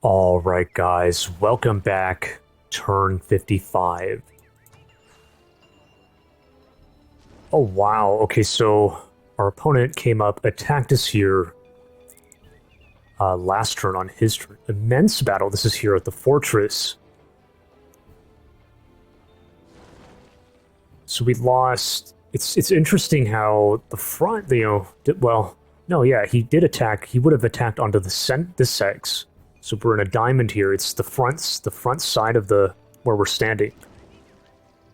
Alright guys, welcome back. Turn 55. Oh wow, okay, so our opponent came up, attacked us here last turn on his turn. Immense battle, this is here at the fortress. So we lost. It's interesting how the front, he did attack. He would have attacked onto this sex. So we're in a diamond here. It's the front side of where we're standing.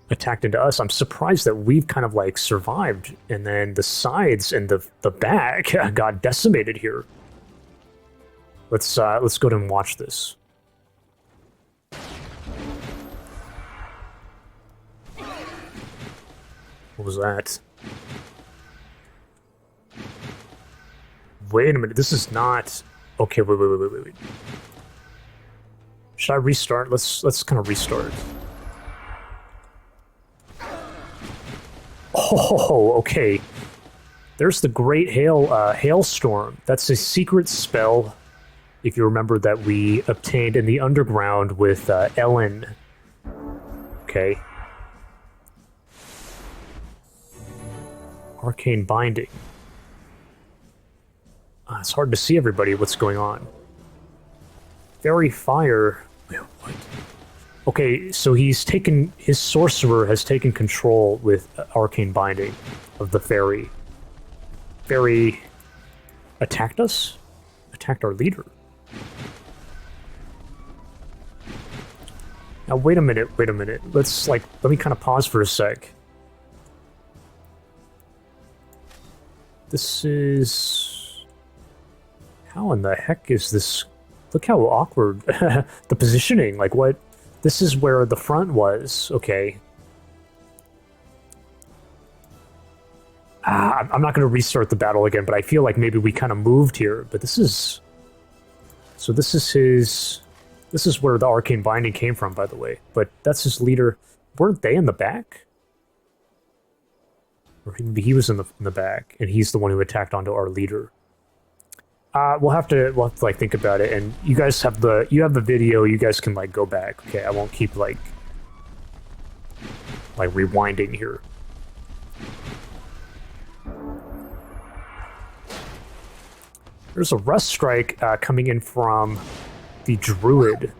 Attacked into us. I'm surprised that we've kind of like survived, and then the sides and the back got decimated here. Let's go ahead and watch this. What was that? Wait a minute, this is not... Okay, wait. Should I restart? Let's kind of restart. Oh, okay. There's the Great Hailstorm. That's a secret spell, if you remember, that we obtained in the underground with Ellen. Okay. Arcane Binding. It's hard to see everybody, what's going on. Fairy Fire. Wait, what? Okay, so his sorcerer has taken control with Arcane Binding of the fairy. Fairy attacked us? Attacked our leader. Now wait a minute. Let me kind of pause for a sec. This is... How in the heck is this? Look how awkward the positioning, like what? This is where the front was, okay. I'm not going to restart the battle again, but I feel like maybe we kind of moved here, but this is... So this is where the Arcane Binding came from, by the way, but that's his leader. Weren't they in the back? Or he was in the back, and he's the one who attacked onto our leader. We'll have to like think about it, and you guys have the video. You guys can like go back. Okay, I won't keep like rewinding here. There's a rust strike coming in from the druid.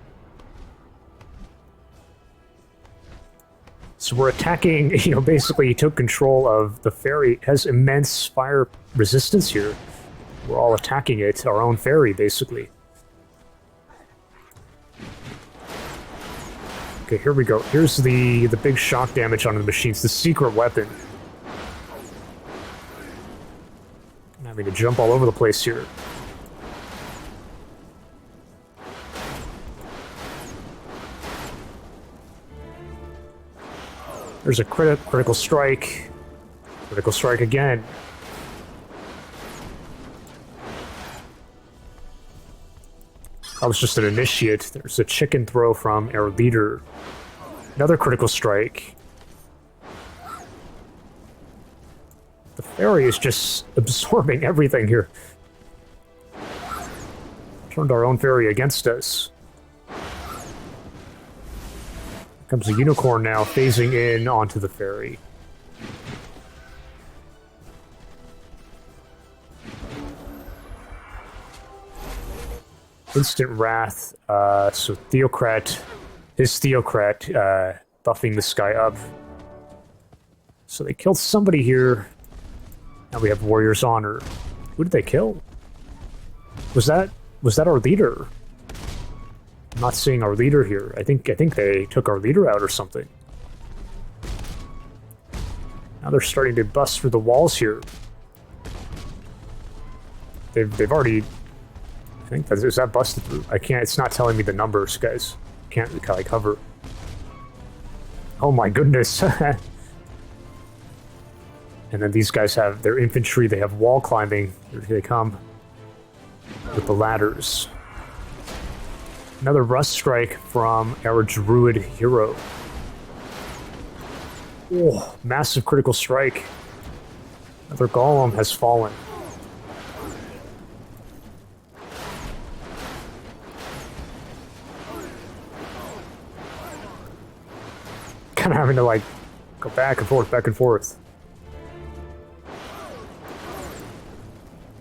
So we're attacking. Basically, he took control of the fairy. It has immense fire resistance here. We're all attacking it, our own fairy, basically. Okay, here we go. Here's the big shock damage on the machines, the secret weapon. I'm having to jump all over the place here. There's a critical strike. Critical strike again. That was just an initiate. There's a chicken throw from our leader. Another critical strike. The fairy is just absorbing everything here. Turned our own fairy against us. Here comes a unicorn now, phasing in onto the fairy. Instant Wrath, so his Theocrat, buffing this guy up. So they killed somebody here. Now we have Warrior's Honor. Who did they kill? Was that our leader? I'm not seeing our leader here. I think they took our leader out or something. Now they're starting to bust through the walls here. They've already... I think is that busted through? I can't. It's not telling me the numbers, guys. Can't like cover. Oh my goodness! And then these guys have their infantry. They have wall climbing. Here they come with the ladders. Another rust strike from our druid hero. Oh, massive critical strike. Another golem has fallen. kind of having to, like, go back and forth, back and forth.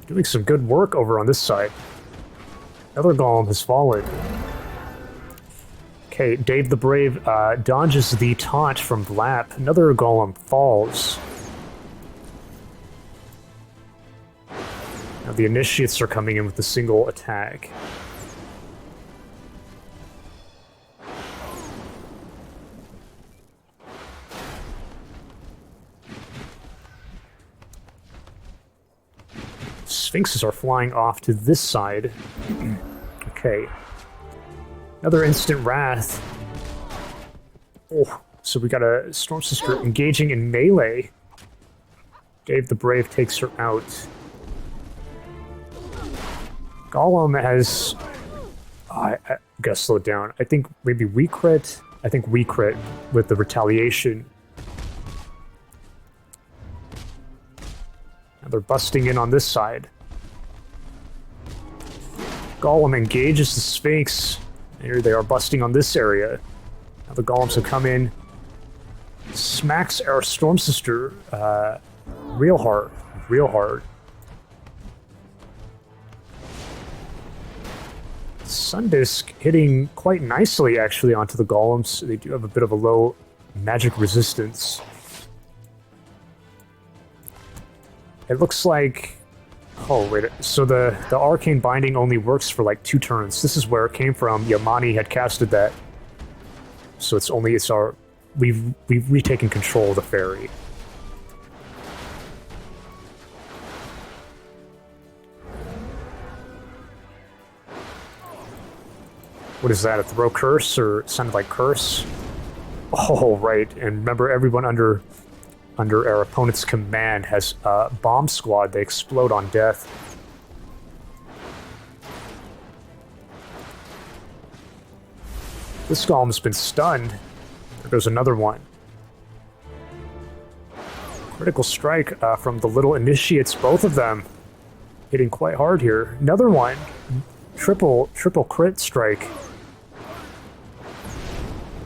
Doing some good work over on this side. Another golem has fallen. Okay, Dave the Brave dodges the taunt from Vlap. Another golem falls. Now the initiates are coming in with a single attack. Sphinxes are flying off to this side. Okay. Another instant wrath. Oh, so we got a Storm Sister engaging in melee. Dave the Brave takes her out. Golem has... I gotta slow it down. I think maybe we crit. I think we crit with the retaliation. Now they're busting in on this side. Golem engages the Sphinx. Here they are busting on this area. Now the golems have come in. Smacks our Storm Sister real hard. Real hard. Sundisk hitting quite nicely actually onto the golems. They do have a bit of a low magic resistance. It looks like... Oh, wait. So the Arcane Binding only works for like 2 turns. This is where it came from. Yamani had casted that. So it's our... We've retaken control of the fairy. What is that? A throw curse? Or it sounded like curse? Oh, right. And remember, everyone under our opponent's command has a bomb squad. They explode on death. This golem's been stunned. There goes another one. Critical strike from the little initiates, both of them. Hitting quite hard here. Another one. Triple crit strike.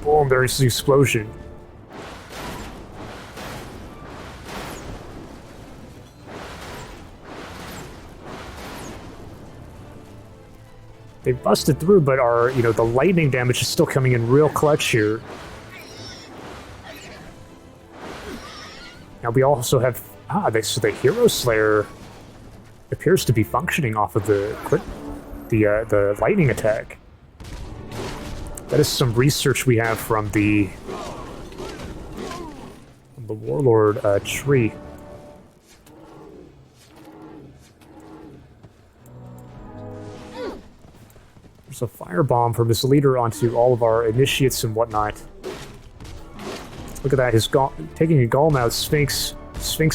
Boom, there's the explosion. They busted through, but the lightning damage is still coming in real clutch here. Now we also have so the Hero Slayer appears to be functioning off of the lightning attack. That is some research we have from the Warlord tree. There's a firebomb from his leader onto all of our initiates and whatnot. Look at that, taking a golem out, Sphinx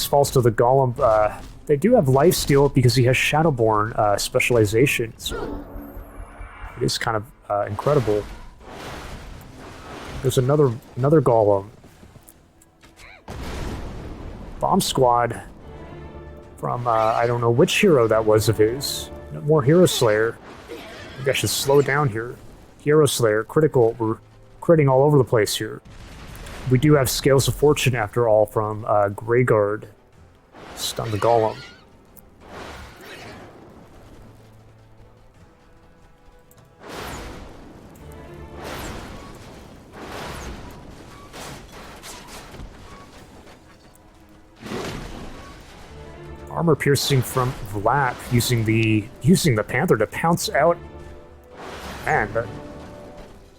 falls to the golem. They do have lifesteal because he has Shadowborn specialization, so it is kind of incredible. There's another golem. Bomb squad from I don't know which hero that was of his. More Hero Slayer. Maybe I should slow down here. Hero Slayer, critical. We're critting all over the place here. We do have Scales of Fortune after all from Greyguard. Stun the golem. Armor piercing from Vlap using the Panther to pounce out. Man,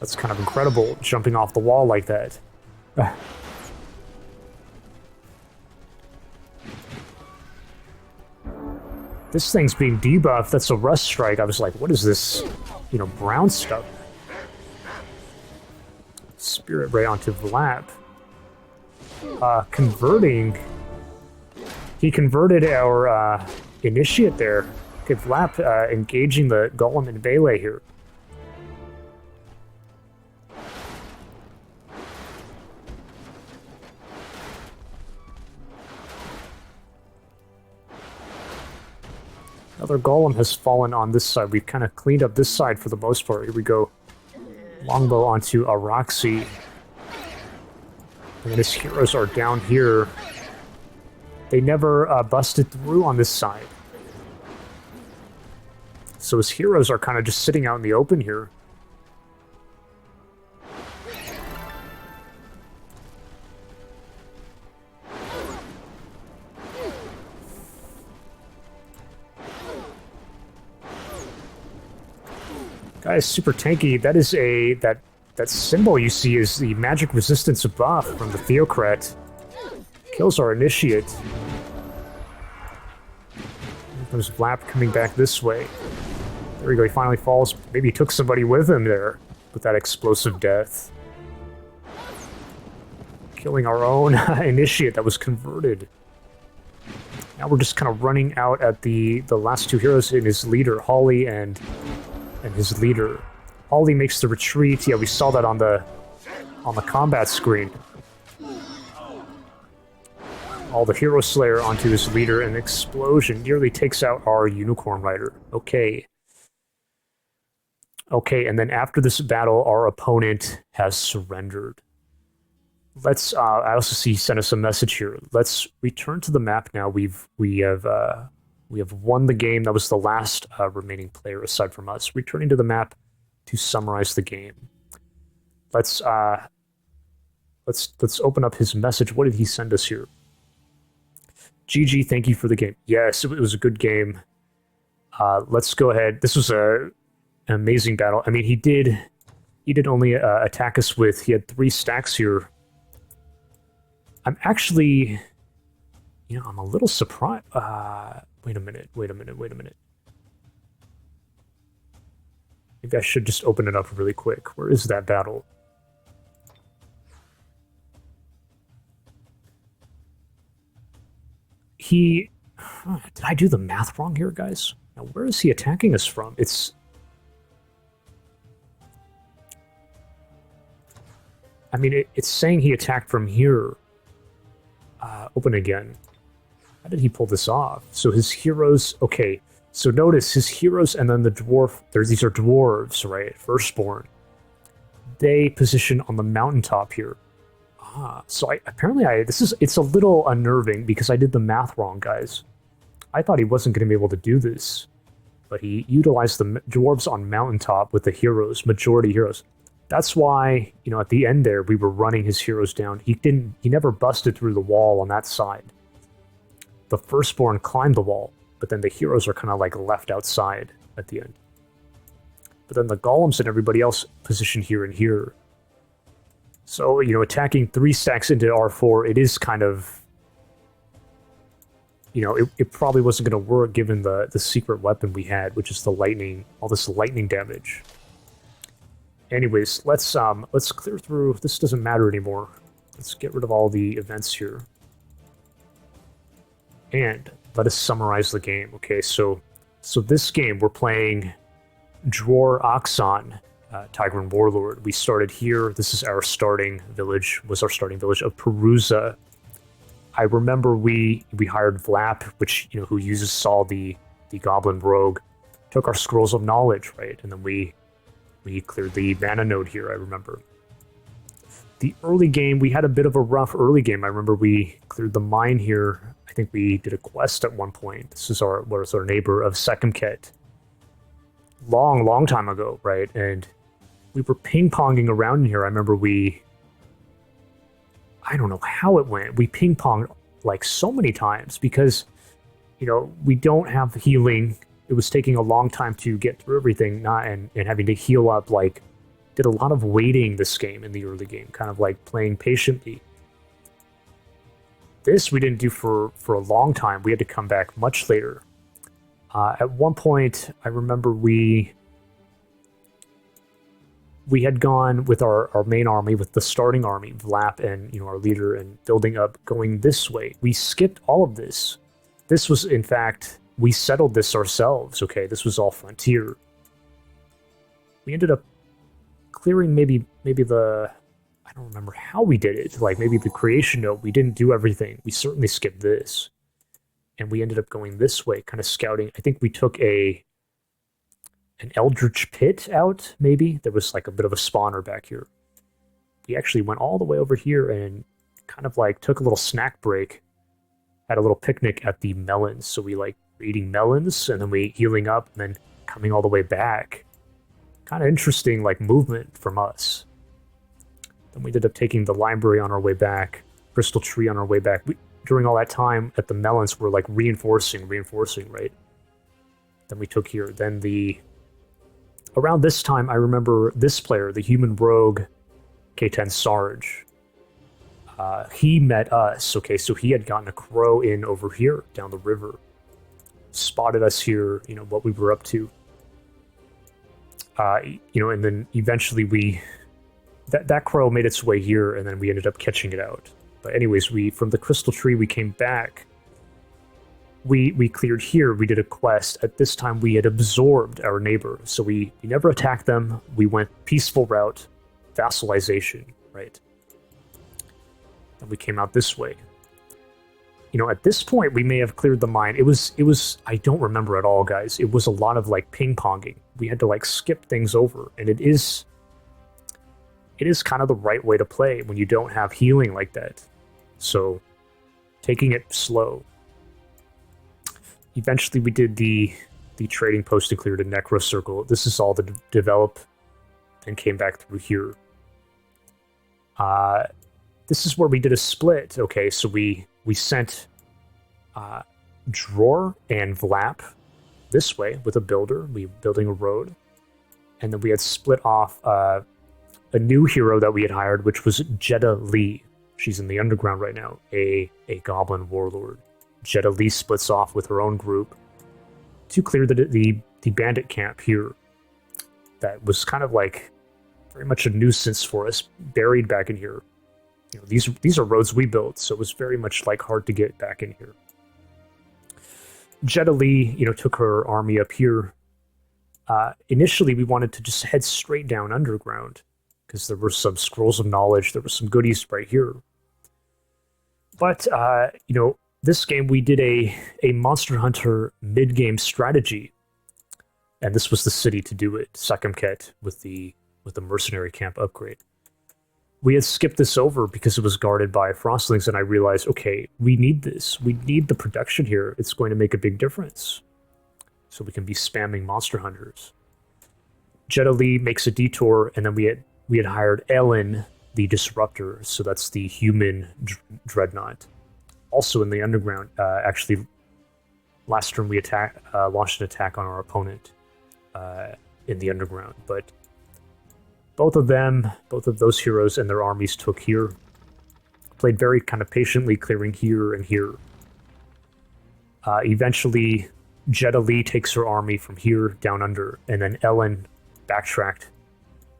that's kind of incredible, jumping off the wall like that. This thing's being debuffed. That's a Rust Strike. I was like, what is this? Brown stuff. Spirit Ray onto Vlap. Converting. He converted our initiate there. Okay, Vlap engaging the golem in melee here. Another golem has fallen on this side. We've kind of cleaned up this side for the most part. Here we go. Longbow onto Araxi. And then his heroes are down here. They never busted through on this side. So his heroes are kind of just sitting out in the open here. Guy is super tanky. That is that symbol you see is the magic resistance buff from the Theocrat. Kills our initiate. There's Vlap coming back this way. There we go, he finally falls. Maybe he took somebody with him there with that explosive death. Killing our own initiate that was converted. Now we're just kind of running out at the last two heroes in his leader, Holly and his leader. Holly makes the retreat. Yeah, we saw that on the combat screen. All the Hero Slayer onto his leader, and explosion nearly takes out our Unicorn Rider. Okay. Okay, and then after this battle, our opponent has surrendered. Let's. I also see he sent us a message here. Let's return to the map now. We have won the game. That was the last remaining player aside from us. Returning to the map to summarize the game. Let's open up his message. What did he send us here? GG, thank you for the game. Yes, it was a good game. Let's go ahead. This was an amazing battle. I mean, he did only attack us with, he had 3 stacks here. I'm actually, I'm a little surprised. Wait a minute. Maybe I should just open it up really quick. Where is that battle? Did I do the math wrong here, guys? Now, where is he attacking us from? It's saying he attacked from here. Open again. How did he pull this off? So his heroes, okay. So notice his heroes and then the dwarf, these are dwarves, right? Firstborn. They position on the mountaintop here. So it's a little unnerving because I did the math wrong, guys. I thought he wasn't going to be able to do this, but he utilized the dwarves on mountaintop with the heroes, majority heroes. That's why, at the end there, we were running his heroes down. He never busted through the wall on that side. The Firstborn climbed the wall, but then the heroes are kind of like left outside at the end. But then the golems and everybody else positioned here and here. So, attacking 3 stacks into R4, it is kind of, it probably wasn't going to work given the secret weapon we had, which is the lightning, all this lightning damage. Anyways, let's clear through. This doesn't matter anymore. Let's get rid of all the events here. And let us summarize the game. Okay, so this game, we're playing Droar Akh'zahn, Tigran Warlord. We started here. This is our starting village, of Perusa. I remember we hired Vlap, which, who uses Saul the Goblin Rogue, took our Scrolls of Knowledge, right? And then we cleared the mana node here, I remember. The early game, we had a bit of a rough early game. I remember we cleared the mine here. I think we did a quest at one point. This is our neighbor of Sekemket. Long time ago, right? And we were ping-ponging around in here. I remember I don't know how it went. We ping-ponged like so many times because, we don't have healing. It was taking a long time to get through everything, and having to heal up, did a lot of waiting this game in the early game, kind of like playing patiently. This we didn't do for a long time. We had to come back much later. At one point, I remember we had gone with our main army, with the starting army, Vlap and our leader, and building up, going this way. We skipped all of this. This was, in fact, we settled this ourselves, okay? This was all Frontier. We ended up clearing maybe the... I don't remember how we did it. Maybe the creation node. We didn't do everything. We certainly skipped this. And we ended up going this way, kind of scouting. I think we took an Eldritch Pit out, maybe? There was a bit of a spawner back here. We actually went all the way over here and kind of like took a little snack break, had a little picnic at the melons. So we like were eating melons and then we healing up and then coming all the way back. Kind of interesting like movement from us. Then we ended up taking the library on our way back, crystal tree on our way back. During all that time at the melons, we're like reinforcing, right? Then we took here. Then around this time, I remember this player, the human rogue, K10 Sarge. He met us. Okay, so he had gotten a crow in over here down the river, spotted us here. You know what we were up to. And then eventually that crow made its way here, and then we ended up catching it out. But anyways, from the crystal tree, we came back. We cleared here. We did a quest. At this time, we had absorbed our neighbor, so we never attacked them. We went peaceful route, vassalization, right? And we came out this way. At this point, we may have cleared the mine. It was. I don't remember at all, guys. It was a lot of like ping ponging. We had to like skip things over, and it is kind of the right way to play when you don't have healing like that. So, taking it slow. Eventually, we did the trading post and cleared a necro circle. This is all the develop, and came back through here. This is where we did a split. Okay, so we sent Droar and Vlap this way with a builder. We were building a road, and then we had split off a new hero that we had hired, which was Jeddah Lee. She's in the underground right now, a goblin warlord. Jeddah Lee splits off with her own group to clear the bandit camp here. That was kind of like very much a nuisance for us, buried back in here. These are roads we built, so it was very much like hard to get back in here. Jeddah Lee, took her army up here. Initially, we wanted to just head straight down underground because there were some scrolls of knowledge, there were some goodies right here. But this game we did a Monster Hunter mid-game strategy, and this was the city to do it, Sakemket, with the mercenary camp upgrade. We had skipped this over because it was guarded by Frostlings, and I realized, okay, we need this. We need the production here. It's going to make a big difference. So we can be spamming Monster Hunters. Jeddah Lee makes a detour, and then we had hired Ellen, the Disruptor, so that's the human dreadnought. Also in the underground, actually, last turn we launched an attack on our opponent in the underground, but both of those heroes and their armies took here. Played very kind of patiently, clearing here and here. Eventually, Jeddah Lee takes her army from here down under, and then Ellen backtracked.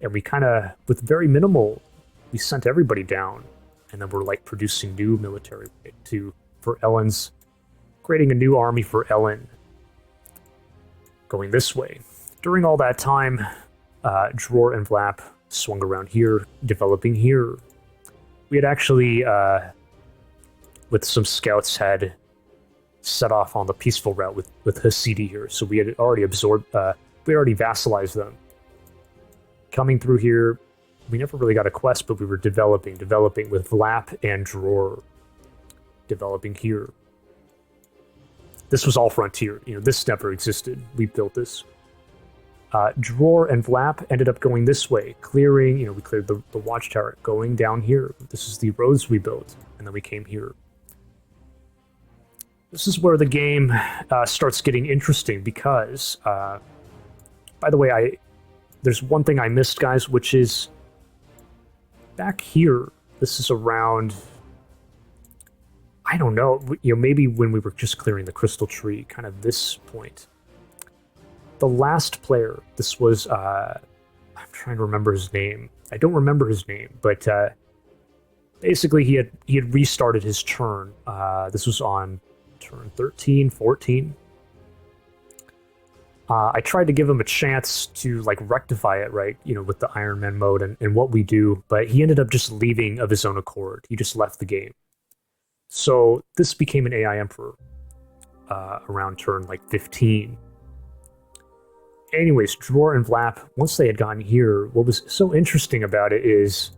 And we kind of, with very minimal, we sent everybody down. And then we're like producing new military for Ellen's, creating a new army for Ellen. Going this way. During all that time, Droar and Vlap swung around here, developing here. We had actually, with some scouts, had set off on the peaceful route with Hasidi here. So we had already absorbed, we already vassalized them. Coming through here, we never really got a quest, but we were developing with Vlap and Droar. Developing here. This was all Frontier. This never existed. We built this. Droar and Vlap ended up going this way, clearing, we cleared the watchtower, going down here. This is the roads we built, and then we came here. This is where the game starts getting interesting because, by the way, there's one thing I missed, guys, which is back here. This is around, I don't know, maybe when we were just clearing the crystal tree, kind of this point. The last player, this was, I'm trying to remember his name. I don't remember his name, but basically he had restarted his turn. This was on turn 13, 14. I tried to give him a chance to like rectify it, right? With the Iron Man mode and what we do, but he ended up just leaving of his own accord. He just left the game. So this became an AI Emperor around turn like 15. Anyways, Droar and Vlap, once they had gotten here, what was so interesting about it is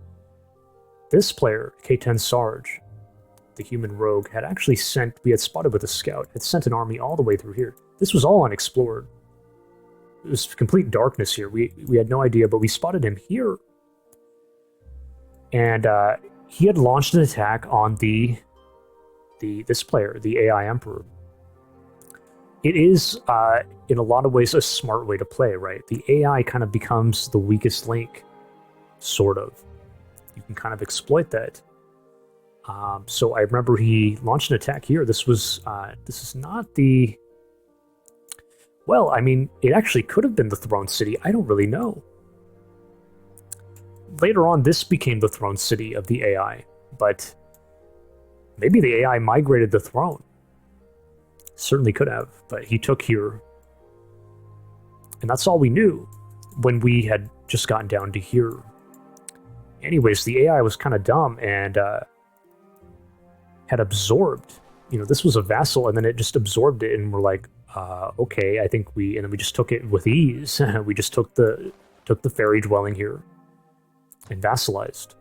This player, K10 Sarge, the human rogue, had actually sent, we had spotted with a scout, had sent an army all the way through here. This was all unexplored. It was complete darkness here. We had no idea, but we spotted him here. And he had launched an attack on this player, the AI Emperor. It is, in a lot of ways, a smart way to play, right? The AI kind of becomes the weakest link, sort of. You can kind of exploit that. So I remember he launched an attack here. This is not the... Well, I mean, it actually could have been the Throne City. I don't really know. Later on, this became the Throne City of the AI, but maybe the AI migrated the throne. Certainly could have, but he took here. And that's all we knew when we had just gotten down to here. Anyways, the AI was kind of dumb and had absorbed. You know, this was a vassal, and then it just absorbed it, and we're like, okay, I think and then we just took it with ease. We just took the fairy dwelling here and vassalized.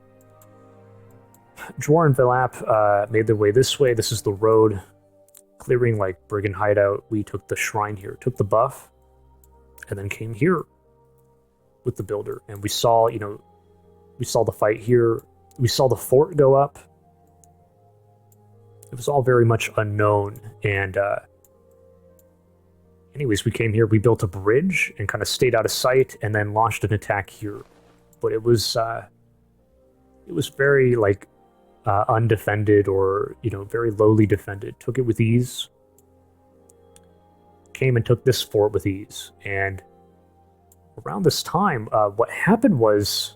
Droar and Velap made their way this way. This is the road, clearing like brigand hideout. We took the shrine here, took the buff, and then came here with the builder. And we saw, we saw the fight here. We saw the fort go up. It was all very much unknown. And anyways, we came here, we built a bridge and kind of stayed out of sight and then launched an attack here. But it was very like undefended, or very lowly defended. Took it with ease. Came and took this fort with ease. And around this time, what happened was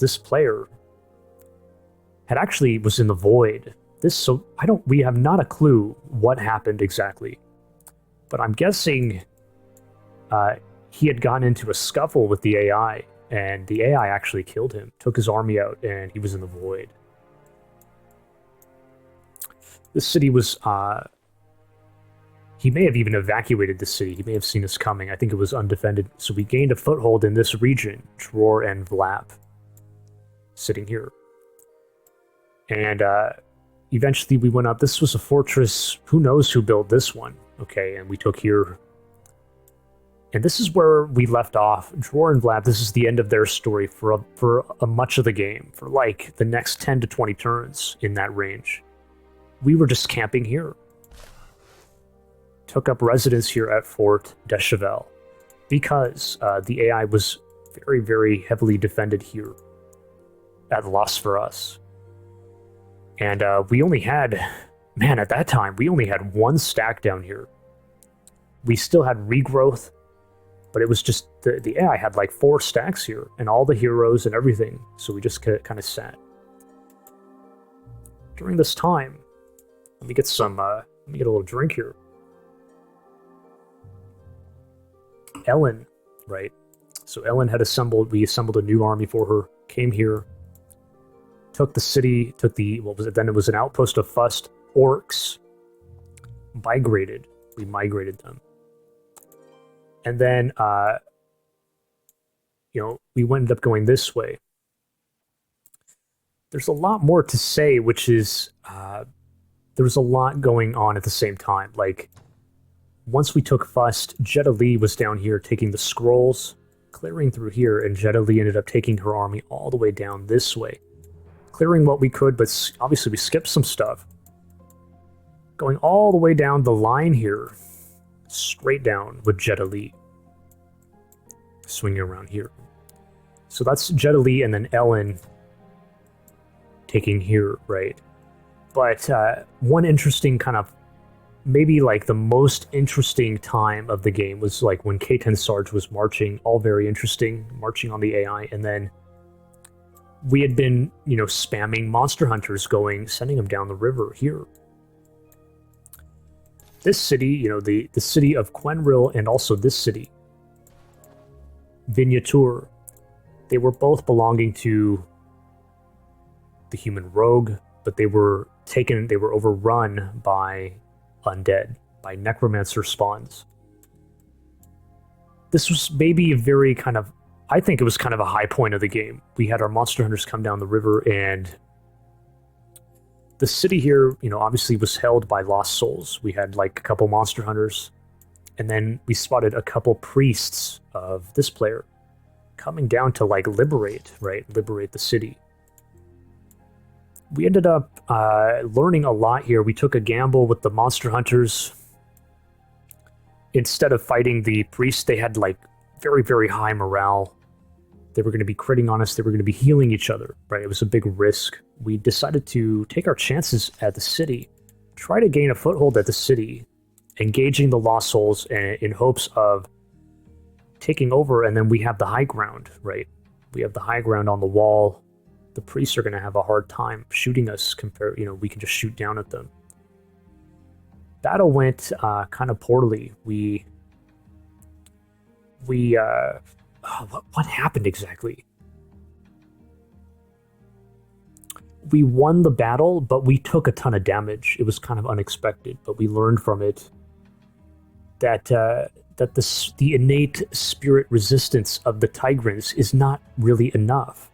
this player was in the void. We have not a clue what happened exactly, but I'm guessing he had gotten into a scuffle with the AI. And the AI actually killed him, took his army out, and he was in the void. This city was... he may have even evacuated the city. He may have seen us coming. I think it was undefended. So we gained a foothold in this region, Droar and Vlap, sitting here. And eventually we went up. This was a fortress. Who knows who built this one? Okay, and we took here... And this is where we left off. Droar and Vlap, this is the end of their story for a much of the game, for like the next 10 to 20 turns in that range. We were just camping here. Took up residence here at Fort Descheval because the AI was very, very heavily defended here at loss for us. And we only had, at that time, we only had one stack down here. We still had regrowth, but it was just, the AI had like 4 stacks here, and all the heroes and everything, so we just kind of sat. During this time, let me get a little drink here. Ellen, right? So Ellen had we assembled a new army for her, came here, took the city, then it was an outpost of Fust orcs, we migrated them. And then, we ended up going this way. There's a lot more to say, which is, there was a lot going on at the same time. Like, once we took Fust, Jetta Lee was down here taking the scrolls, clearing through here, and Jetta Lee ended up taking her army all the way down this way. Clearing what we could, but obviously we skipped some stuff. Going all the way down the line here, straight down with Jetta Lee. Swinging around here. So that's Jetta Lee and then Ellen taking here, right? But one interesting kind of, maybe like the most interesting time of the game was like when K10 Sarge was marching, all very interesting, marching on the AI, and then we had been, spamming monster hunters sending them down the river here. This city, the city of Quenril, and also this city, Vignatur, they were both belonging to the human rogue, but they were overrun by undead, by necromancer spawns. This was maybe a very kind of I think it was kind of a high point of the game. We had our monster hunters come down the river, and the city here, you know, obviously was held by lost souls. We had like a couple monster hunters, and then we spotted a couple priests of this player coming down to like liberate the city. We ended up learning a lot here. We took a gamble with the monster hunters. Instead of fighting the priests, they had like very, very high morale. They were going to be critting on us. They were going to be healing each other, right? It was a big risk. We decided to take our chances at the city, try to gain a foothold at the city, engaging the lost souls in hopes of taking over, and then we have the high ground, right? We have the high ground on the wall. The priests are going to have a hard time shooting us compared, you know, we can just shoot down at them. Battle went kind of poorly. What happened exactly? We won the battle, but we took a ton of damage. It was kind of unexpected, but we learned from it that the innate spirit resistance of the Tigrans is not really enough.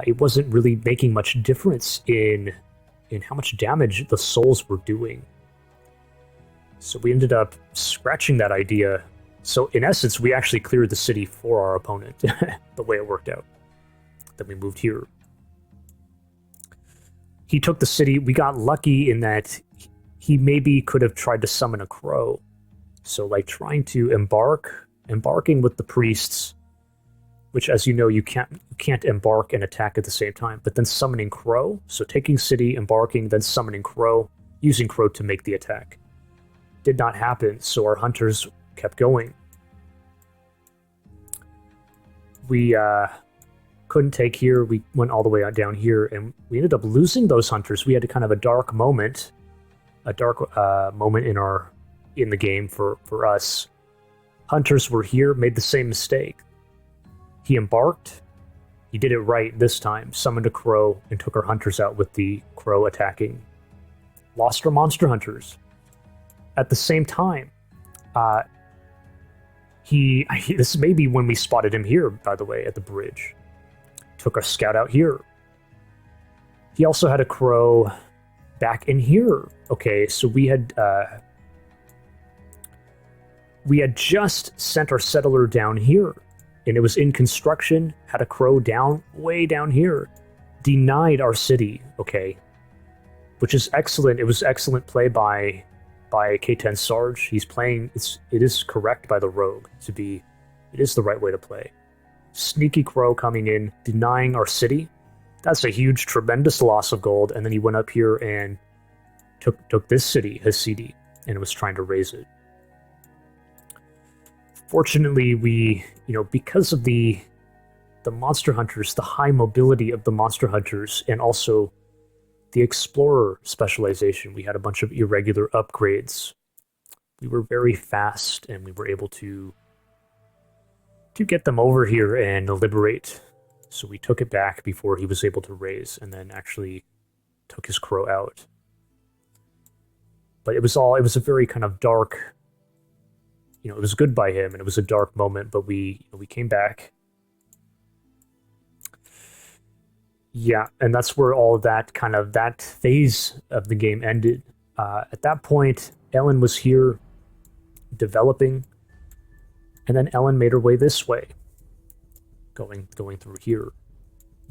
It wasn't really making much difference in how much damage the souls were doing. So we ended up scratching that idea. So in essence, we actually cleared the city for our opponent, the way it worked out. Then we moved here. He took the city. We got lucky in that he maybe could have tried to summon a crow. So like trying to embarking with the priests, which, as you know, you can't embark and attack at the same time, but then summoning crow. So taking city, embarking, then summoning crow, using crow to make the attack. Did not happen, so our hunters kept going. We couldn't take here. We went all the way down here, and we ended up losing those hunters. We had a kind of a dark moment in the game for us. Hunters were here, made the same mistake. He embarked. He did it right this time. Summoned a crow and took our hunters out with the crow attacking. Lost our monster hunters. At the same time, this may be when we spotted him here, by the way, at the bridge. Took our scout out here. He also had a crow back in here. Okay, so we had just sent our settler down here, and it was in construction, had a crow way down here. Denied our city, okay, which is excellent. It was excellent play by K10 Sarge. He's playing, it is correct by the rogue it is the right way to play. Sneaky crow coming in, denying our city. That's a huge, tremendous loss of gold, and then he went up here and took this city, his CD, and was trying to raise it. Fortunately, we, because of the monster hunters, the high mobility of the monster hunters, and also the explorer specialization, we had a bunch of irregular upgrades. We were very fast, and we were able to get them over here and liberate. So we took it back before he was able to raise, and then actually took his crow out. But it was a very kind of dark, it was good by him, and it was a dark moment, but we came back. Yeah, and that's where all of that phase of the game ended. At that point, Ellen was here developing, and then Ellen made her way this way, going through here.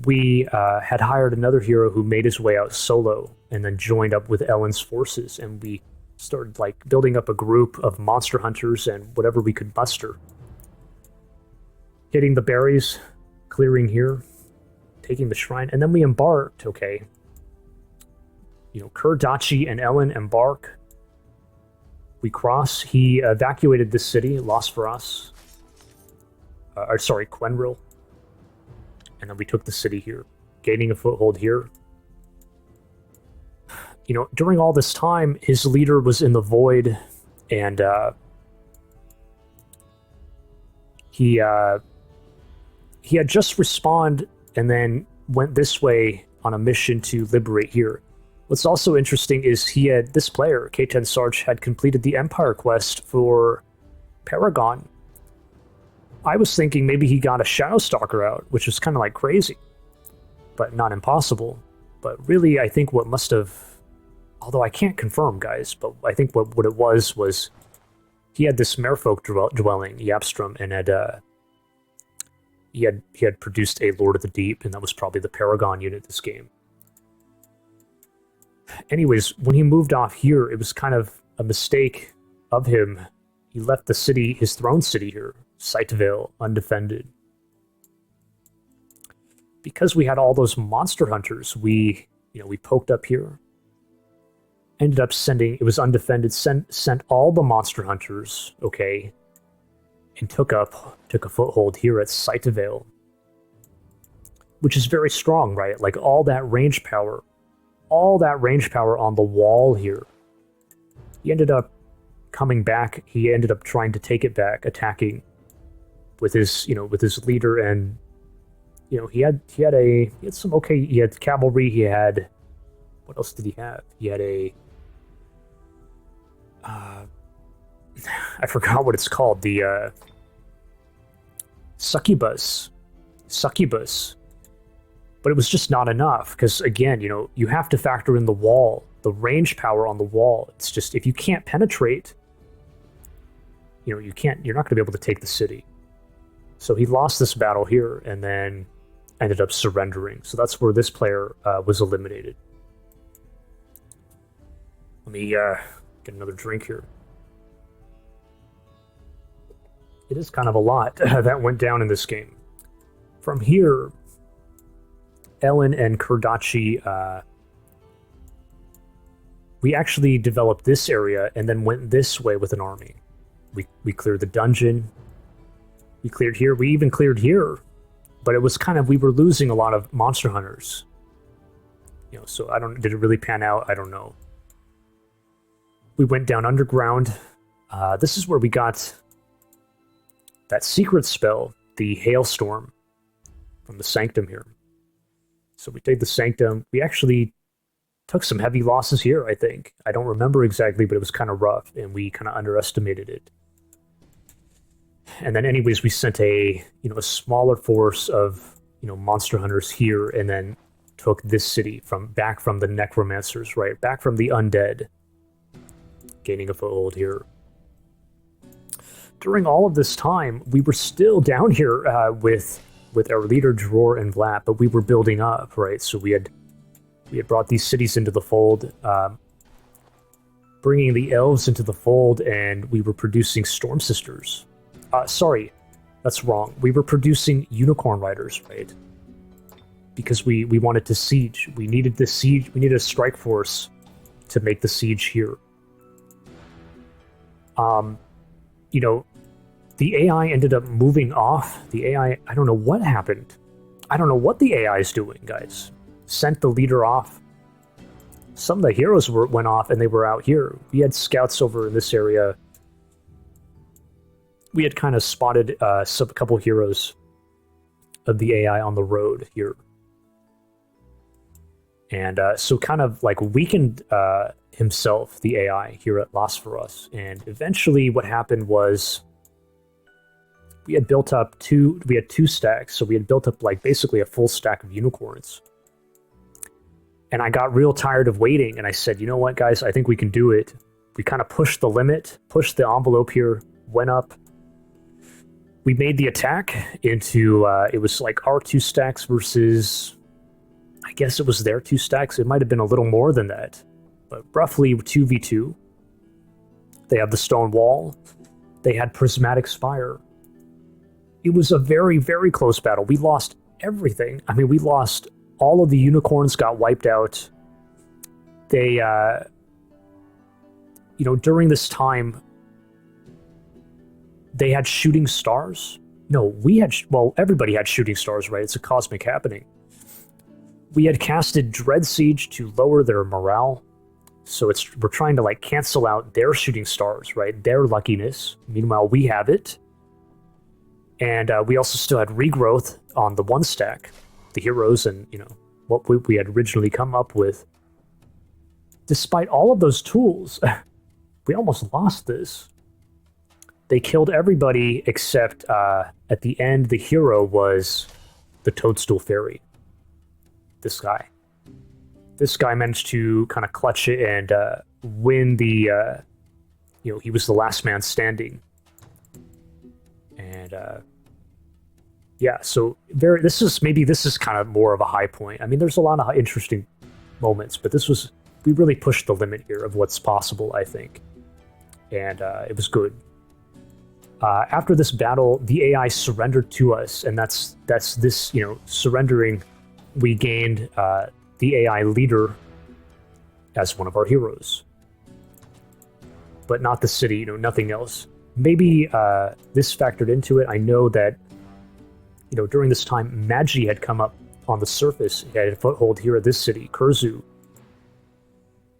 We had hired another hero who made his way out solo, and then joined up with Ellen's forces, and we started building up a group of monster hunters and whatever we could muster. Hitting the berries, clearing here, taking the shrine, and then we embarked, okay. Kurdachi and Ellen embark. We cross. He evacuated this city, lost for us. Quenril. And then we took the city here, gaining a foothold here. During all this time, his leader was in the void, and he had just respawned and then went this way on a mission to liberate here. What's also interesting is this player, K10 Sarge, had completed the Empire quest for Paragon. I was thinking maybe he got a Shadow Stalker out, which was kind of like crazy, but not impossible. But really, I think what must have, although I can't confirm, guys, but I think what it was he had this merfolk dwelling, Yapstrom, and he had produced a Lord of the Deep, and that was probably the Paragon unit this game. Anyways, when he moved off here, it was kind of a mistake of him. He left the city, his throne city here, Sightveil, undefended. Because we had all those monster hunters, we poked up here. Ended up sending, it was undefended, sent all the monster hunters, okay, and took a foothold here at Sightveil, which is very strong, right? Like all that range power on the wall here. He ended up coming back. He ended up trying to take it back, attacking with his leader, and he had some okay. He had cavalry. He had, what else did he have? He had a I forgot what it's called. The succubus. But it was just not enough, because again, you have to factor in the wall, the range power on the wall. It's just, if you can't penetrate, you're not going to be able to take the city. So he lost this battle here and then ended up surrendering. So that's where this player was eliminated. Let me get another drink here. It is kind of a lot that went down in this game. From here, Ellen and Kurdachi, we actually developed this area and then went this way with an army. We cleared the dungeon. We cleared here. We even cleared here. But it was kind of, we were losing a lot of monster hunters. So did it really pan out? I don't know. We went down underground. This is where we got that secret spell, the Hailstorm, from the Sanctum here. So we did the Sanctum. We actually took some heavy losses here, I think. I don't remember exactly, but it was kind of rough, and we kind of underestimated it. And then anyways, we sent a smaller force of monster hunters here, and then took this city back from the necromancers, right? Back from the undead, gaining a foothold here. During all of this time, we were still down here with our leader Droar and Vlad, but we were building up, right? So we had brought these cities into the fold, bringing the elves into the fold, and we were producing Storm Sisters. Sorry, that's wrong. We were producing Unicorn Riders, right? Because we wanted to siege. We needed the siege. We needed a strike force to make the siege here. The AI ended up moving off. The AI, I don't know what happened. I don't know what the AI is doing, guys. Sent the leader off. Some of the heroes went off, and they were out here. We had scouts over in this area. We had kind of spotted a couple heroes of the AI on the road here. And so kind of like weakened himself, the AI, here at Las for us. And eventually what happened was we had built up two stacks. So we had built up like basically a full stack of unicorns. And I got real tired of waiting. And I said, you know what, guys, I think we can do it. We kind of pushed the limit, pushed the envelope here, went up. We made the attack into, it was like our 2 stacks versus, I guess it was their 2 stacks. It might have been a little more than that, but roughly 2v2. They have the stone wall. They had prismatic spire. It was a very, very close battle. We lost everything. I mean, we lost all of the unicorns, got wiped out. They, during this time, they had shooting stars. No, everybody had shooting stars, right? It's a cosmic happening. We had casted Dread Siege to lower their morale. So we're trying to like cancel out their shooting stars, right? Their luckiness. Meanwhile, we have it. And we also still had regrowth on the 1 stack, the heroes, and what we had originally come up with. Despite all of those tools, we almost lost this. they killed everybody except at the end, the hero was the Toadstool Fairy. This guy. This guy managed to kind of clutch it and win the, he was the last man standing. And yeah, so this is kind of more of a high point. I mean, there's a lot of interesting moments, but we really pushed the limit here of what's possible, I think. And it was good. After this battle, the AI surrendered to us, and that's this, surrendering. We gained the AI leader as one of our heroes. But not the city, nothing else. Maybe this factored into it. I know that, during this time, Madgi had come up on the surface. He had a foothold here at this city, Kurzu.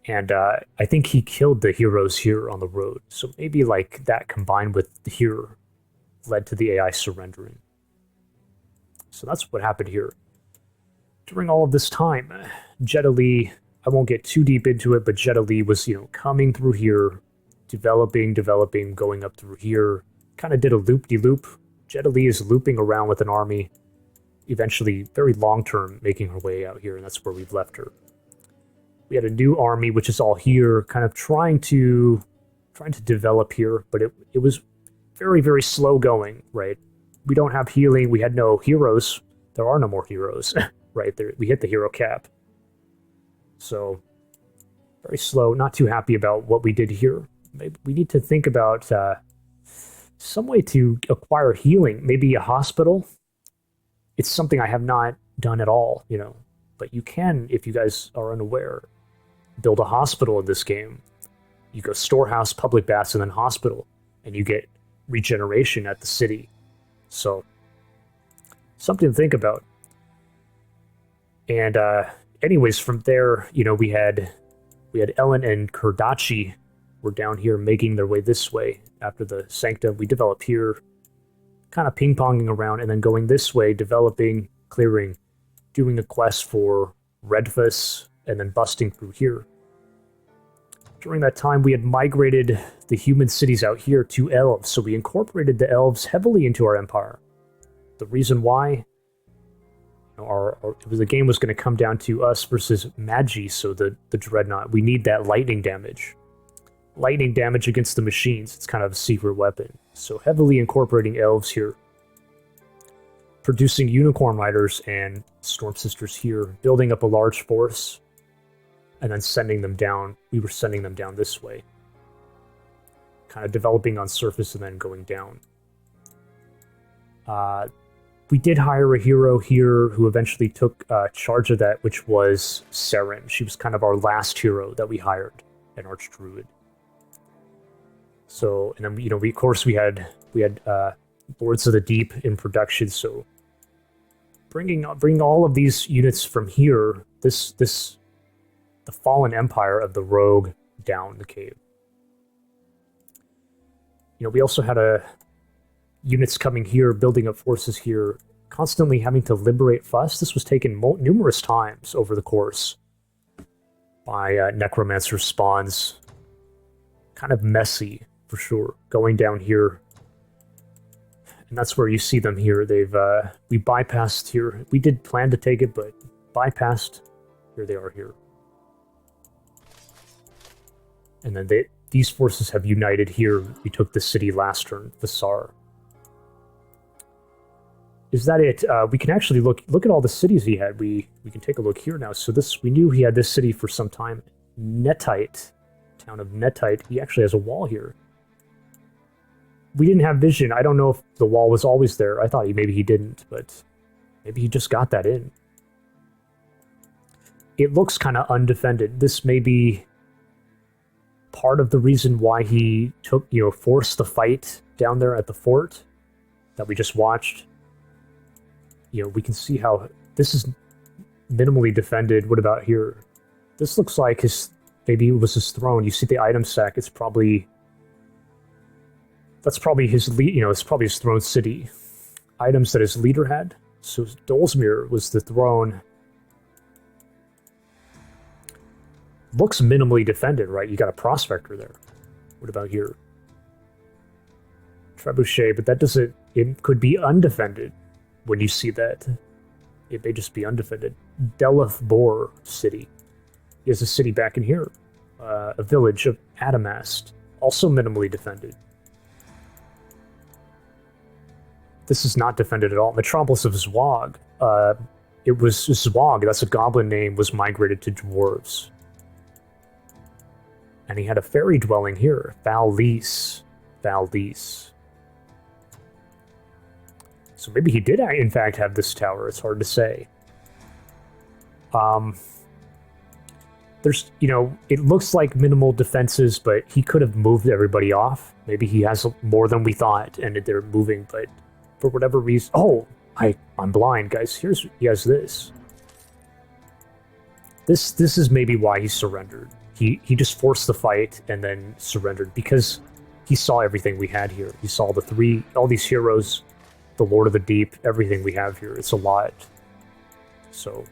And I think he killed the heroes here on the road. So maybe like that combined with here led to the AI surrendering. So that's what happened here. During all of this time, Jedali, I won't get too deep into it, but Jedali was, coming through here, developing, going up through here, kind of did a loop-de-loop. Jedali is looping around with an army, eventually, very long-term, making her way out here, and that's where we've left her. We had a new army, which is all here, kind of trying to develop here, but it was very, very slow going, right? We don't have healing. We had no heroes. There are no more heroes, right? We hit the hero cap. So, very slow. Not too happy about what we did here. Maybe we need to think about some way to acquire healing. Maybe a hospital. It's something I have not done at all, But you can, if you guys are unaware, build a hospital in this game. You go storehouse, public baths, and then hospital, and you get regeneration at the city. So, something to think about. And anyways, from there, we had Ellen and Kurdachi were down here making their way this way. After the Sanctum, we developed here, kind of ping-ponging around, and then going this way, developing, clearing, doing a quest for Redfus, and then busting through here. During that time, we had migrated the human cities out here to elves, so we incorporated the elves heavily into our empire. The reason why, the game was going to come down to us versus Madgi, so the Dreadnought. We need that lightning damage. Lightning damage against the machines. It's kind of a secret weapon. So heavily incorporating elves here. Producing Unicorn Riders and Storm Sisters here, building up a large force, and then sending them down. We were sending them down this way. Kind of developing on surface and then going down. We did hire a hero here who eventually took charge of that, which was Seren. She was kind of our last hero that we hired, an Archdruid. So, and then, we had Lords of the Deep in production, so bringing all of these units from here, the fallen empire of the rogue down the cave. We also had units coming here, building up forces here, constantly having to liberate Fuss. This was taken numerous times over the course by Necromancer spawns. Kind of messy, for sure, going down here. And that's where you see them here. We bypassed here. We did plan to take it, but bypassed. Here they are here. And then these forces have united here. We took the city last turn, Vassar. Is that it? We can actually look at all the cities he had. We can take a look here now. So we knew he had this city for some time. Netite, town of Netite. He actually has a wall here. We didn't have vision. I don't know if the wall was always there. I thought maybe he didn't, but maybe he just got that in. It looks kind of undefended. This may be part of the reason why he forced the fight down there at the fort that we just watched. We can see how this is minimally defended. What about here? This looks like maybe it was his throne. You see the item sack. That's probably his it's probably his throne city. Items that his leader had. So Dolsmere was the throne. Looks minimally defended, right? You got a prospector there. What about here? Trebuchet, but that doesn't... It could be undefended when you see that. It may just be undefended. Delafbor City. He has a city back in here. A village of Adamast. Also minimally defended. This is not defended at all. Metropolis of Zwag. It was Zwag, that's a goblin name, was migrated to dwarves. And he had a fairy dwelling here. Valise. Valise. So maybe he did, in fact, have this tower. It's hard to say. There's, you know, it looks like minimal defenses, but he could have moved everybody off. Maybe he has more than we thought, and they're moving, but for whatever reason... Oh, I'm blind, guys. He has this. This is maybe why he surrendered. He just forced the fight and then surrendered, because he saw everything we had here. He saw all these heroes, the Lord of the Deep, everything we have here. It's a lot. So...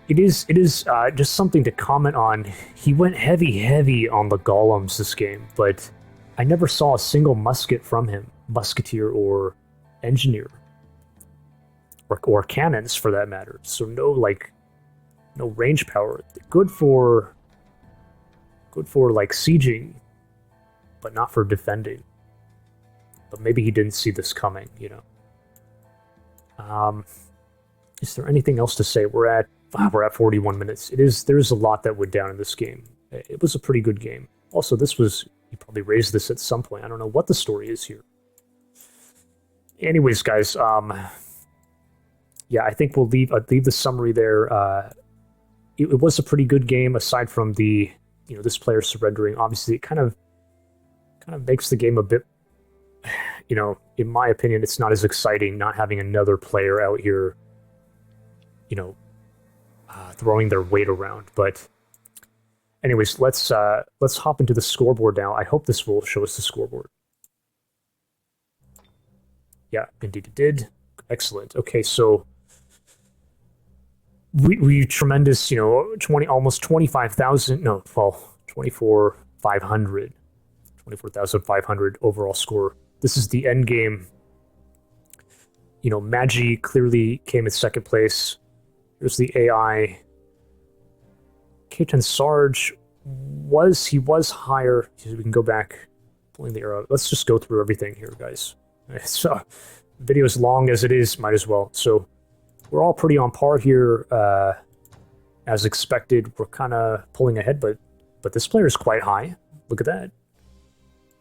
It is just something to comment on. He went heavy on the golems this game, but I never saw a single musket from him, musketeer or engineer, or cannons for that matter. So no range power. Good for like sieging, but not for defending. But maybe he didn't see this coming, you know. Is there anything else to say? We're at 41 minutes. There's a lot that went down in this game. It was a pretty good game. Also, you probably raised this at some point. I don't know what the story is here. Anyways, guys, yeah, I think I'll leave the summary there. It was a pretty good game, aside from this player surrendering. Obviously, it kind of makes the game a bit, in my opinion, it's not as exciting not having another player out here, throwing their weight around. But anyways, let's hop into the scoreboard now. I hope this will show us the scoreboard. Yeah, indeed it did. Excellent. Okay, so we tremendous, almost 25,000. No, well, 24,500 overall score. This is the end game. Madgi clearly came in second place. Here's the AI. Kate Sarge was higher. We can go back, pulling the arrow. Let's just go through everything here, guys. So, video as long as it is, might as well. So, we're all pretty on par here, as expected. We're kind of pulling ahead, but this player is quite high. Look at that.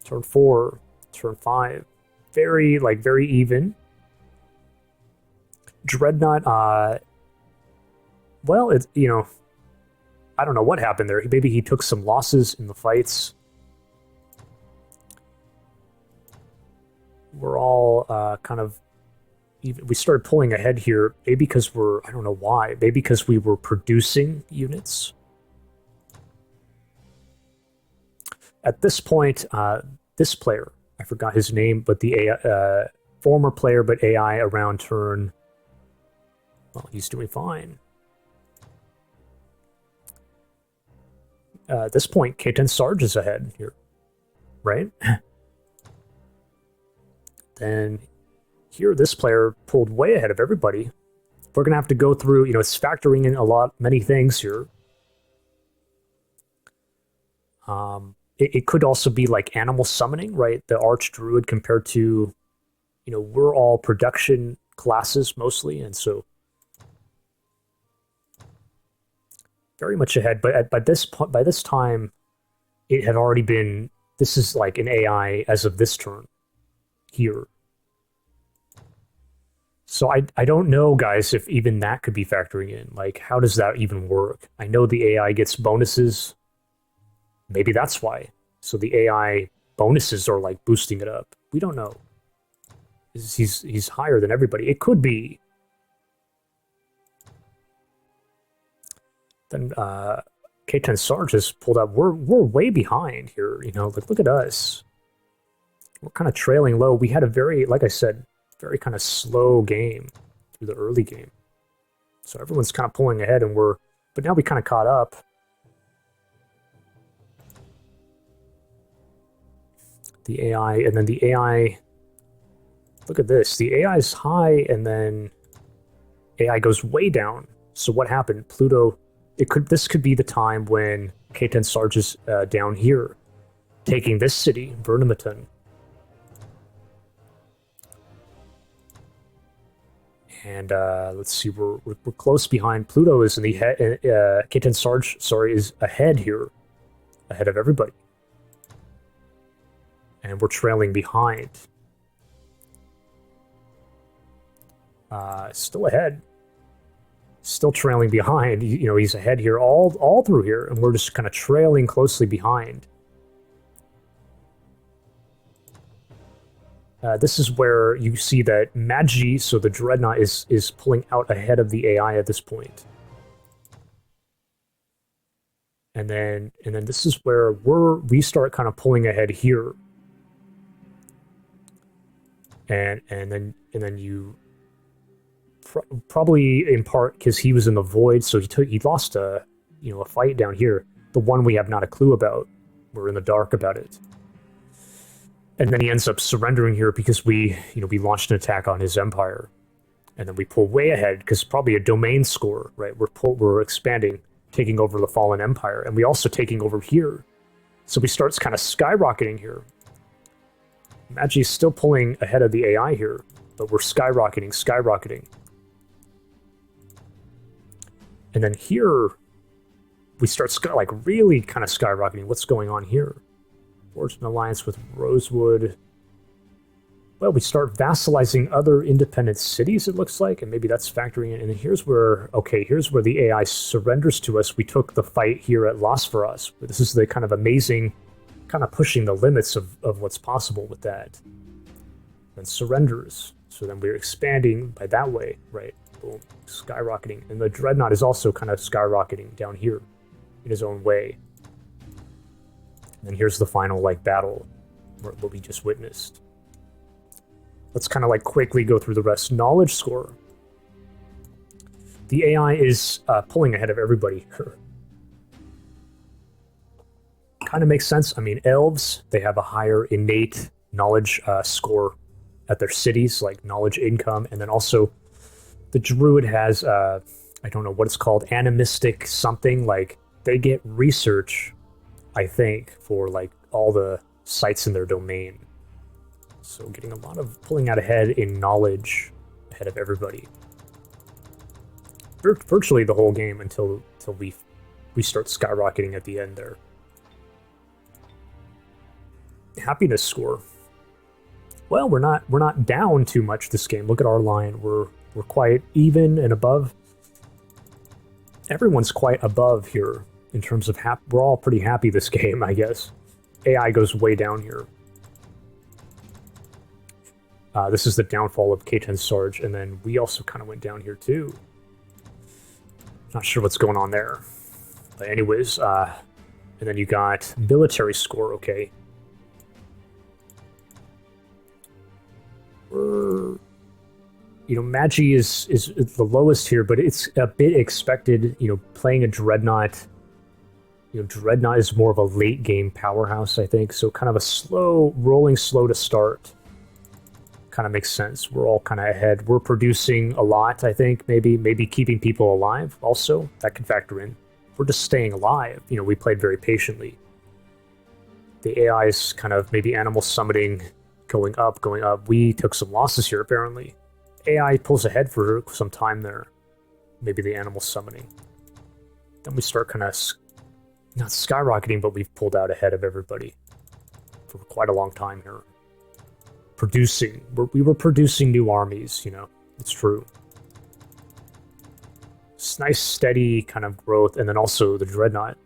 Turn 4, turn 5, very even. Dreadnought, well, it's, I don't know what happened there. Maybe he took some losses in the fights. We're all kind of even. We started pulling ahead here, maybe because I don't know why, maybe because we were producing units. At this point, this player, I forgot his name, but the former player, but AI around turn, well, he's doing fine. At this point, K10 Sarge is ahead here, right? Then here, this player pulled way ahead of everybody. We're going to have to go through, it's factoring in many things here. It could also be like animal summoning, right? The Archdruid compared to, we're all production classes mostly, and so very much ahead. But by this time, it had already been. This is like an AI as of this turn here. So I don't know, guys, if even that could be factoring in. Like, how does that even work? I know the AI gets bonuses. Maybe that's why. So the AI bonuses are like boosting it up. We don't know. He's higher than everybody. It could be. Then K10 Sarge has pulled up. We're way behind here. Look at us. We're kind of trailing low. We had a very, like I said, very kind of slow game through the early game. So everyone's kind of pulling ahead, but now we kind of caught up. The AI, and then the AI... Look at this. The AI is high, and then AI goes way down. So what happened? Pluto... This could be the time when K10 Sarge is down here, taking this city, Vernimaton. And let's see, we're close behind. Pluto is in the head. K10 Sarge, sorry, is ahead here, ahead of everybody. And we're trailing behind. Still ahead. Still trailing behind. You know, he's ahead here all through here, and we're just kind of trailing closely behind. This is where you see that Madgi, so the Dreadnought, is pulling out ahead of the AI at this point. And then this is where we start kind of pulling ahead here. And then you probably in part because he was in the void, so he lost a fight down here. The one we have not a clue about. We're in the dark about it. And then he ends up surrendering here because we launched an attack on his empire, and then we pull way ahead because probably a domain score, right? We're expanding, taking over the fallen empire, and we also taking over here. So we start kind of skyrocketing here. Madgi is still pulling ahead of the AI here, but we're skyrocketing. And then here, we start really kind of skyrocketing. What's going on here? Forged an alliance with Rosewood. Well, we start vassalizing other independent cities, it looks like, and maybe that's factoring in. And here's where the AI surrenders to us. We took the fight here at Las Veras. This is the kind of amazing, kind of pushing the limits of what's possible with that. And surrenders. So then we're expanding by that way, right? Boom, skyrocketing. And the Dreadnought is also kind of skyrocketing down here in his own way. And then here's the final battle, what we just witnessed. Let's kind of quickly go through the rest. Knowledge score. The AI is pulling ahead of everybody. Kind of makes sense. I mean, elves, they have a higher innate knowledge score at their cities, like knowledge income, and then also the druid has, I don't know what it's called, animistic something, they get research, I think, for all the sites in their domain. So getting a lot of pulling out ahead in knowledge ahead of everybody. Virtually the whole game until we start skyrocketing at the end there. Happiness score. Well, we're not down too much this game. Look at our line. We're quite even and above. Everyone's quite above here in terms of we're all pretty happy this game, I guess. AI goes way down here. This is the downfall of K10 Sarge, and then we also kind of went down here too. Not sure what's going on there. But anyways, and then you got military score, okay. Madgi is the lowest here, but it's a bit expected, playing a Dreadnought. Dreadnought is more of a late game powerhouse, I think, so kind of a rolling slow to start. Kind of makes sense. We're all kind of ahead. We're producing a lot, I think, maybe keeping people alive also. That can factor in. We're just staying alive. We played very patiently. The AI is kind of maybe animal summoning, going up. We took some losses here, apparently. AI pulls ahead for some time there. Maybe the animal summoning. Then we start kind of not skyrocketing, but we've pulled out ahead of everybody for quite a long time here. We were producing new armies, it's true. It's nice, steady kind of growth, and then also the Dreadnought.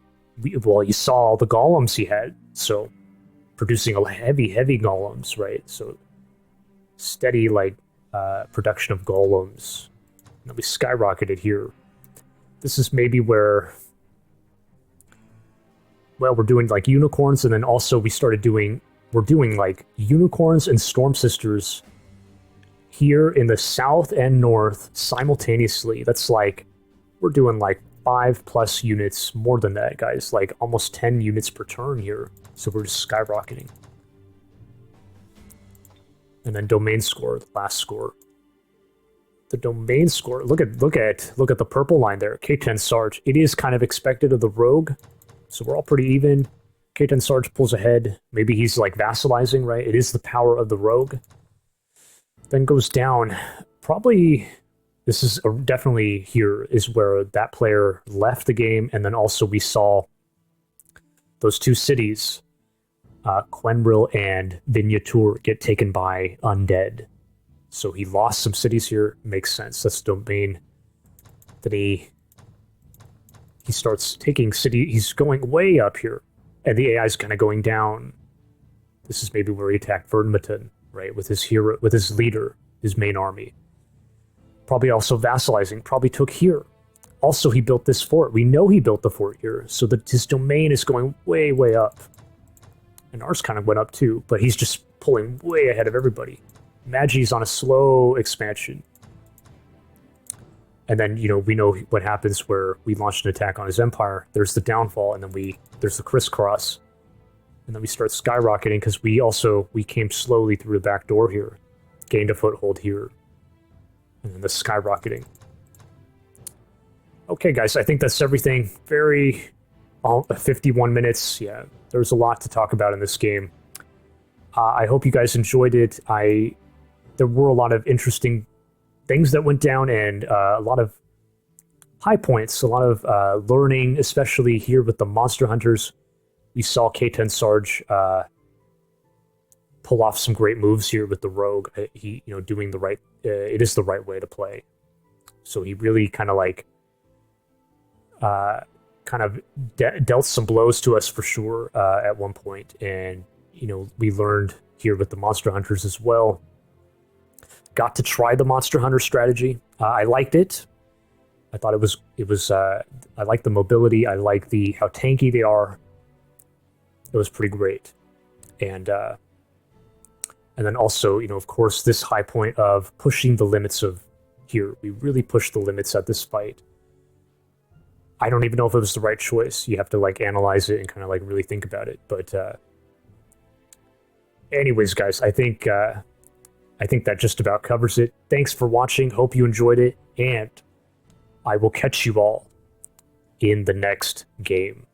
You saw all the golems he had, so producing a heavy golems, right? So steady, production of golems. And we skyrocketed here. This is maybe where, we're doing unicorns, and then also we're doing unicorns and storm sisters here in the south and north simultaneously. That's we're doing 5+ units, more than that, guys, almost 10 units per turn here. So we're just skyrocketing. And then domain score, the last score. The domain score. Look at the purple line there. K10 Sarge. It is kind of expected of the rogue, so we're all pretty even. K10 Sarge pulls ahead. Maybe he's like vassalizing, right? It is the power of the rogue. Then goes down. Probably, this is definitely here is where that player left the game, and then also we saw those two cities, Quenbril and Vignatur, get taken by undead. So he lost some cities here. Makes sense. That's the domain that he starts taking city. He's going way up here, and the AI is kind of going down. This is maybe where he attacked Verdmaton, right, with his hero, with his leader, his main army. Probably also vassalizing. Probably took here. Also, he built this fort. We know he built the fort here, so that his domain is going way, way up. And ours kind of went up too, but he's just pulling way ahead of everybody. Madgi's on a slow expansion. And then, you know, we know what happens where we launched an attack on his empire. There's the downfall, and then there's the crisscross. And then we start skyrocketing because we came slowly through the back door here. Gained a foothold here. And then the skyrocketing. Okay, guys, I think that's everything. 51 minutes. Yeah, there's a lot to talk about in this game. I hope you guys enjoyed it. There were a lot of interesting things that went down, and a lot of high points, a lot of learning, especially here with the monster hunters. We saw K10 Sarge pull off some great moves here with the rogue. He, you know, doing the right. It is the right way to play. So he really kind of like, dealt some blows to us for sure at one point, and you know, we learned here with the monster hunters as well. Got to try the monster hunter strategy. I liked it. I thought it was. I like the mobility. I like how tanky they are. It was pretty great, and then also, you know, of course, this high point of pushing the limits of here. We really pushed the limits at this fight. I don't even know if it was the right choice. You have to like analyze it and kind of like really think about it. But anyways, guys, I think that just about covers it. Thanks for watching. Hope you enjoyed it, and I will catch you all in the next game.